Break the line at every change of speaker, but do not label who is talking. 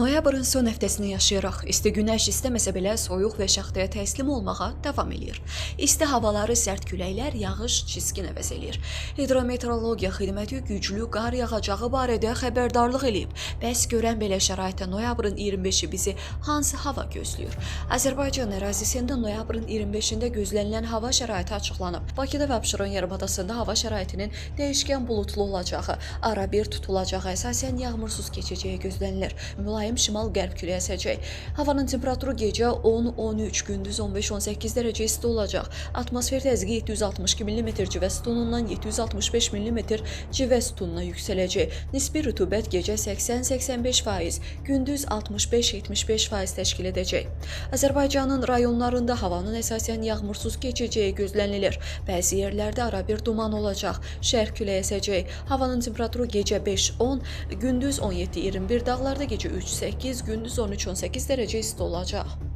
Noyabrın son həftəsini yaşayırıq. İsti günəş istəməsə belə soyuq və şaxtaya təslim olmağa davam eləyir. İsti havaları sərt küləklər, yağış, çiskin əvəz eləyir. Hidrometeorologiya xidməti güclü qar yağacağı barədə xəbərdarlıq eləyib. Bəs görən belə şəraitdə noyabrın 25-i bizi hansı hava gözləyir? Azərbaycan ərazisində noyabrın 25-də gözlənilən hava şəraiti açıqlanıb. Bakıda və Abşeron yarımadasında hava şəraitinin dəyişkən buludlu olacağı, arabir tutulacağı, əsasən yağmursuz keçəcəyi gözlənilir. Mülayim şimal-qərb küləyi əsəcək. Havanın temperaturu gecə 10-13, gündüz 15-18 dərəcə isti olacaq. Atmosfer təzyiqi 762 mm civə sütunundan 765 mm civə sütununa yüksələcək. Nisbi rütubət gecə 80-85%, gündüz 65-75% təşkil edəcək. Azərbaycanın rayonlarında havanın əsasən yağmursuz keçəcəyi gözlənilir. Bəzi yerlərdə arabir duman olacaq. Şərq küləyi əsəcək. Havanın temperaturu gecə 5-10, gündüz 17-21, dağlarda gecə 3-8, gündüz 13-18 dərəcə isti olacaq.